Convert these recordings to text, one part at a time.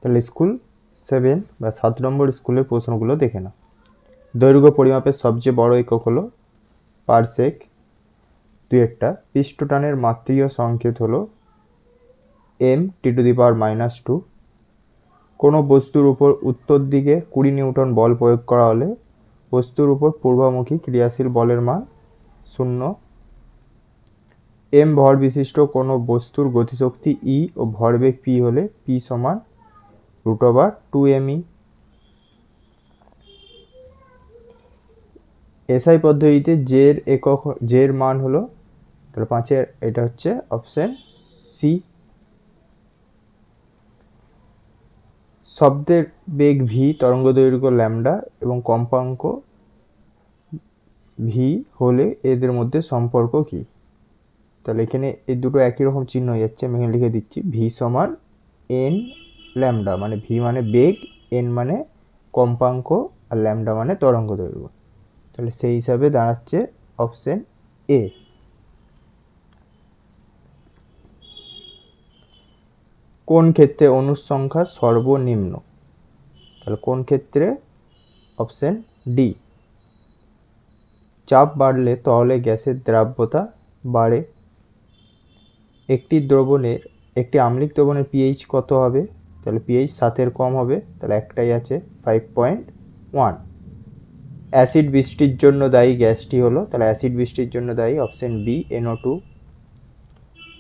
তাহলে স্কুল 7 বা 7 নম্বর স্কুলের প্রশ্নগুলো দেখে নাও। দৈর্ঘ্য পরিমাপের সবচেয়ে বড় একক হলো পারসেক। দুয়েরটা পৃষ্ঠটানের মাত্রিয় সংকেত হলো m^-2। কোনো বস্তুর উপর উত্তর দিকে 20 নিউটন বল প্রয়োগ করা হলে বস্তুর উপর পূর্বমুখী ক্রিয়াশীল বলের মান 0। m ভর বিশিষ্ট কোনো বস্তুর গতিশক্তি e ও ভরবেগ p হলে p সমান √2me। এসআই পদ্ধতিতে জের মান হলো, তাহলে 5-এর এটা হচ্ছে অপশন সি। শব্দের বেগ v, তরঙ্গ দৈর্ঘ্য ল্যামডা এবং কম্পাঙ্ক v হলে এদের মধ্যে সম্পর্ক কি? তাহলে এখানে এই দুটো একই রকম চিহ্ন হয়ে যাচ্ছে, আমি এখানে লিখে দিচ্ছি v সমান n ল্যামডা, মানে v মানে বেগ, n মানে কম্পাঙ্ক আর ল্যামডা মানে তরঙ্গ দৈর্ঘ্য। তাহলে সেই হিসাবে দাঁড়াচ্ছে অপশন এ। কোন ক্ষেত্রে অণুর সংখ্যা সর্বনিম্ন? তাহলে কোন ক্ষেত্রে? Option D. চাপ বাড়লে তরলে গ্যাসের দ্রাব্যতা বাড়ে। একটি আম্লিক দ্রবণের পিএইচ কত হবে? তাহলে পিএইচ 7-এর কম হবে, তাহলে একটাই আছে 5.1। অ্যাসিড বৃষ্টির জন্য দায়ী গ্যাসটি হলো, তাহলে অ্যাসিড বৃষ্টির জন্য দায়ী অপশন বি NO2।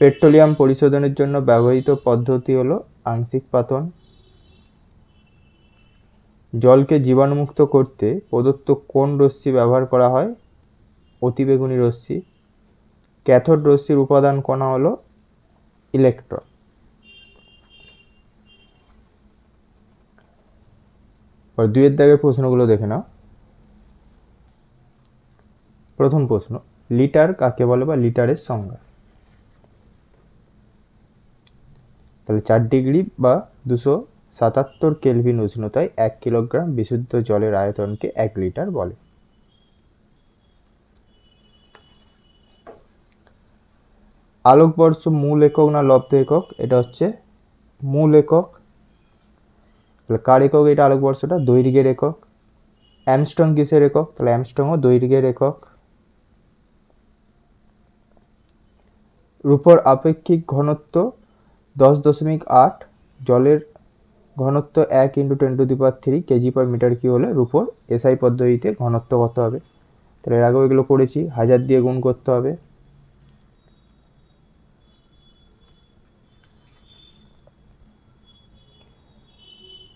পেট্রোলিয়াম পরিশোধনের জন্য ব্যবহৃত পদ্ধতি হলো আংশিক পাতন। জলকে জীবাণুমুক্ত করতে প্রদত্ত কোন রশ্মি ব্যবহার করা হয়? অতিবেগুনি রশ্মি। ক্যাথোড রশ্মির উপাদান কণা হলো ইলেকট্রন। আর 2-এর দাগের প্রশ্নগুলো দেখে নাও। প্রথম প্রশ্ন, লিটার কাকে বলে বা লিটারের সংজ্ঞা? তাহলে 4 ডিগ্রি বা 277 কেলভিন উষ্ণতায় 1 কিলোগ্রাম বিশুদ্ধ জলের আয়তনকে 1 লিটার বলে। আলোকবর্ষ মূল একক না লব্ধ একক? এটা হচ্ছে মূল একক। তাহলে কার একক এটা? আলোকবর্ষটা দৈর্ঘ্যের একক। অ্যামস্ট্রং কিসের একক? তাহলে অ্যামস্ট্রংও দৈর্ঘ্যের একক। রূপর আপেক্ষিক ঘনত্ব 10.8, জলের ঘনত্ব 1 × 10⁻³ kg/m³ হলে রূপর এসআই পদ্ধতিতে ঘনত্ব কত হবে? তাহলে এর আগেও এগুলো করেছি, 1000 দিয়ে গুণ করতে হবে।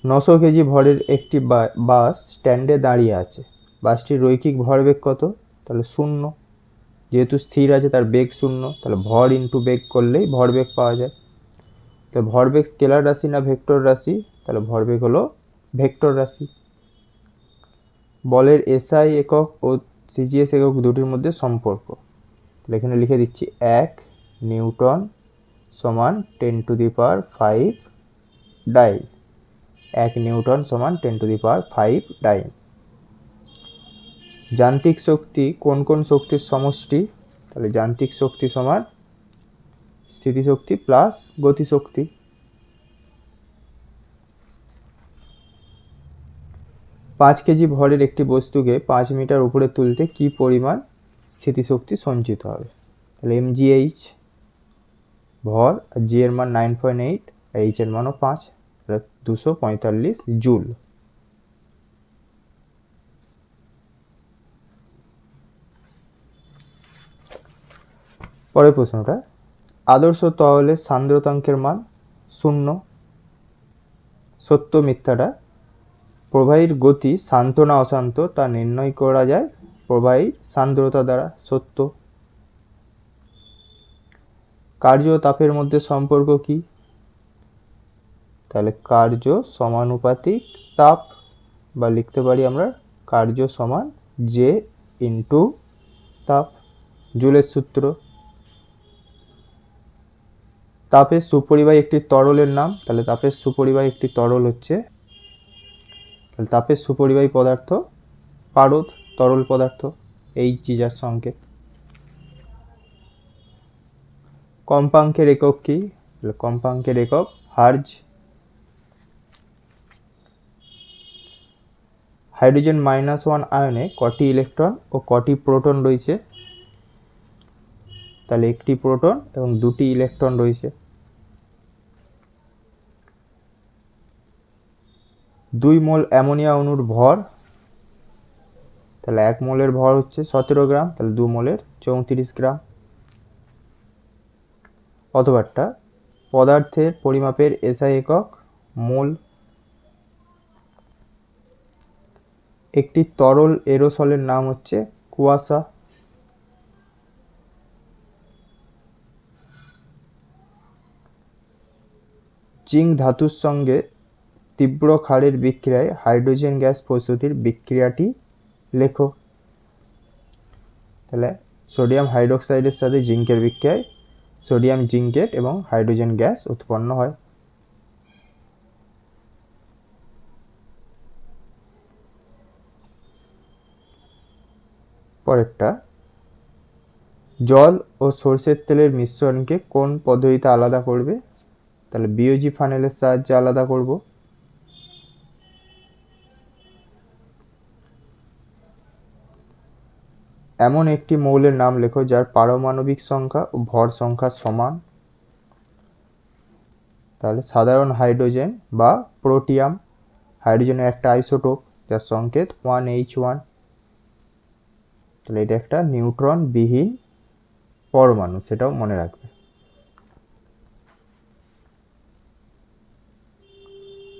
নশো কেজি ভরের একটি বাস স্ট্যান্ডে দাঁড়িয়ে আছে। বাসটির রৈখিক ভরবেগ কত? তাহলে 0। যেহেতু স্থির আছে তার বেগ 0, তাহলে ভর ইন্টু বেগ করলেই ভরবেগ পাওয়া যায়। তো ভরবেগ স্কেলার রাশি না ভেক্টর রাশি? তাহলে ভরবেগ হলো ভেক্টর রাশি। বলের এসআই একক ও সিজিএস একক দুটির মধ্যে সম্পর্ক, তাহলে এখানে লিখে দিচ্ছি 1 নিউটন সমান 10⁵ ডাইন। 1 নিউটন সমান 10⁵ ডাইন। যান্ত্রিক শক্তি কোন কোন শক্তির সমষ্টি? তাহলে যান্ত্রিক শক্তি সমান স্থিতিশক্তি প্লাস গতিশক্তি। পাঁচ কেজি ভরের একটি বস্তুকে 5 মিটার উপরে তুলতে কি পরিমাণ স্থিতিশক্তি সঞ্চিত হবে? তাহলে mgh ভর, জি এর মান 9.8, এইচ এর মানও 5, 245 জুল। পরের প্রশ্নটা, আদর্শ তরলের সান্দ্রতাঙ্কের মান 0। সত্য মিথ্যাটা? প্রবাহীর গতি শান্ত না অশান্ত তা নির্ণয় করা যায় প্রবাহীর সান্দ্রতা দ্বারা। সত্য। কার্য ও তাপের মধ্যে সম্পর্ক কি? তাহলে কার্য সমানুপাতিক তাপ, বা লিখতে পারি আমরা কার্য সমান জে ইন্টু তাপ, জুলের সূত্র। তাপের সুপরিবাহী একটি তরলের নাম? তাহলে তাপের সুপরিবাহী একটি তরল হচ্ছে, তাহলে তাপের সুপরিবাহী পদার্থ পারদ, তরল পদার্থ, H যার সংকেত। কম্পাঙ্কের একক কি? কম্পাঙ্কের একক হার্জ। হাইড্রোজেন -1 আয়নে কটি ইলেকট্রন ও কটি প্রোটন রয়েছে? তাহলে একটি প্রোটন এবং দুটি ইলেকট্রন রয়েছে। 2 মোল অ্যামোনিয়া অণুর ভর, তাহলে 1 মোলের ভর হচ্ছে 17 গ্রাম, তাহলে 2 মোলের 34 গ্রাম। অথবাটা পদার্থের পরিমাপের এসআই একক মোল। একটি তরল এরোসলের নাম হচ্ছে কুয়াশা। জিঙ্ক ধাতুর সঙ্গে তীব্র ক্ষারের বিক্রিয়ায় হাইড্রোজেন গ্যাস প্রস্তুতির বিক্রিয়াটি লেখো। তাহলে সোডিয়াম হাইড্রোক্সাইডের সাথে জিঙ্কের বিক্রিয়ায় সোডিয়াম জিঙ্কেট এবং হাইড্রোজেন গ্যাস উৎপন্ন হয়। পরেরটা, জল ও সরষের তেলের মিশ্রণকে কোন পদ্ধতিতে আলাদা করবে? তাহলে বিওজি ফানেলের সাহায্যে আলাদা করব। এমন একটি মৌলের নাম লেখো যার পারমাণবিক সংখ্যা ও ভর সংখ্যা সমান। তাহলে সাধারণ হাইড্রোজেন বা প্রোটিয়াম। হাইড্রোজেনের একটা আইসোটোপ যার সংকেত 1H1। তাহলে এটা একটা নিউট্রন বিহীন পরমাণু, সেটাও মনে রাখবে।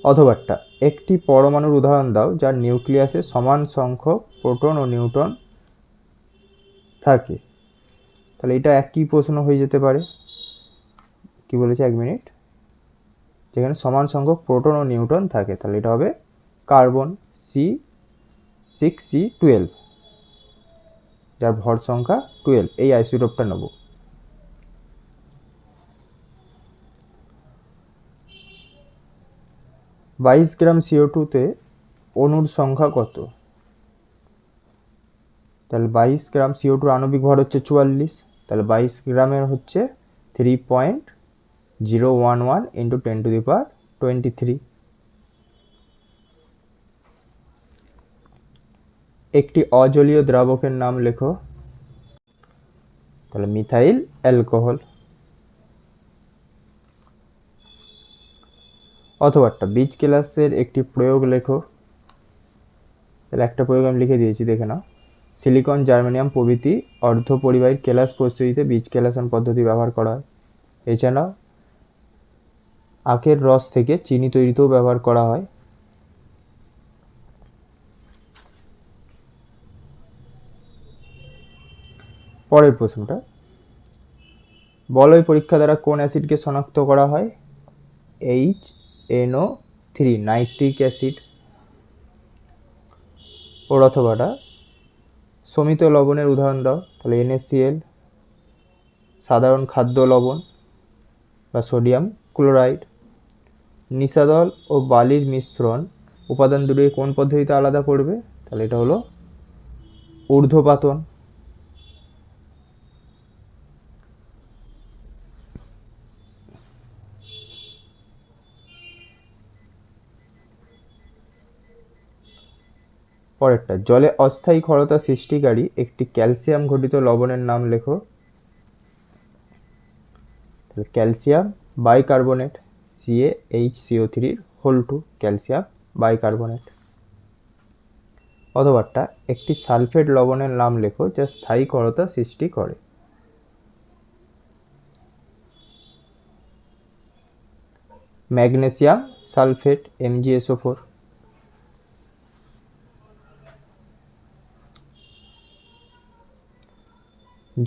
অথবাটা একটি পরমাণুর উদাহরণ দাও যার নিউক্লিয়াসে সমান সংখ্যক প্রোটন ও নিউট্রন থাকে। তাহলে এটা একই প্রশ্ন হয়ে যেতে পারে। কি বলেছে, 1 মিনিট। যেখানে সমান সংখ্যক প্রোটন ও নিউট্রন থাকে, তাহলে এটা হবে কার্বন C6C12, যার ভর সংখ্যা 12। এই আইসোটোপটা নেব। বাইশ গ্রাম CO2 তে অণুর সংখ্যা কত? তাহলে 22 গ্রাম CO2 আণবিক ভর হচ্ছে 44। তাহলে 22 গ্রামের হচ্ছে 3.011 × 10⁻23। একটি অজলীয় দ্রাবকের নাম লেখো। তাহলে মিথাইল অ্যালকোহল। অথবাটা বীজ কেলাসের একটি প্রয়োগ লেখো। তাহলে একটা প্রয়োগ আমি লিখে দিয়েছি, দেখে নাও। সিলিকন, জার্মেনিয়াম প্রভৃতি অর্ধপরিবাহী কেলাস প্রস্তুতিতে বীজ কেলাসন পদ্ধতি ব্যবহার করা হয়। এছাড়াও আখের রস থেকে চিনি তৈরিতেও ব্যবহার করা হয়। পরের প্রশ্নটা, বলয় পরীক্ষা দ্বারা কোন অ্যাসিডকে শনাক্ত করা হয়? HNO3 nitric acid. ওর অথবাটা সমিত লবণের উদাহরণ দাও। তাহলে NaCl, সাধারণ খাদ্য লবণ বা সোডিয়াম ক্লোরাইড। নিশাদল ও বালির মিশ্রণ উপাদান দুটোকে কোন পদ্ধতিতে আলাদা করবে? তাহলে এটা হলো ঊর্ধ্বপাতন। পরেরটা, জলে অস্থায়ী ক্ষারতা সৃষ্টিকারী একটি ক্যালসিয়াম ঘটিত লবণের নাম লেখো। Calcium bicarbonate, CaHCO3 calcium bicarbonate. অথবাটা একটি সালফেট লবণের নাম লেখো যা স্থায়ী ক্ষারতা সৃষ্টি করে। Magnesium sulphate, MgSO4।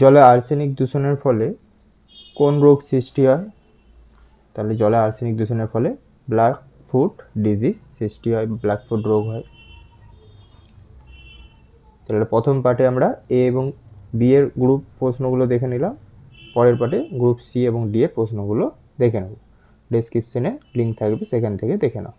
জলে আর্সেনিক দূষণের ফলে কোন রোগ সৃষ্টি হয়? তাহলে জলে আর্সেনিক দূষণের ফলে ব্ল্যাক ফুট ডিজিজ সৃষ্টি হয়, ব্ল্যাক ফুট রোগ হয়। তাহলে প্রথম পার্টে আমরা A এবং B এর গ্রুপ প্রশ্নগুলো দেখে নিলাম। পরের পার্টে গ্রুপ C এবং D এর প্রশ্নগুলো দেখে নেব। ডেসক্রিপশনে লিঙ্ক থাকবে, সেখান থেকে দেখে নাও।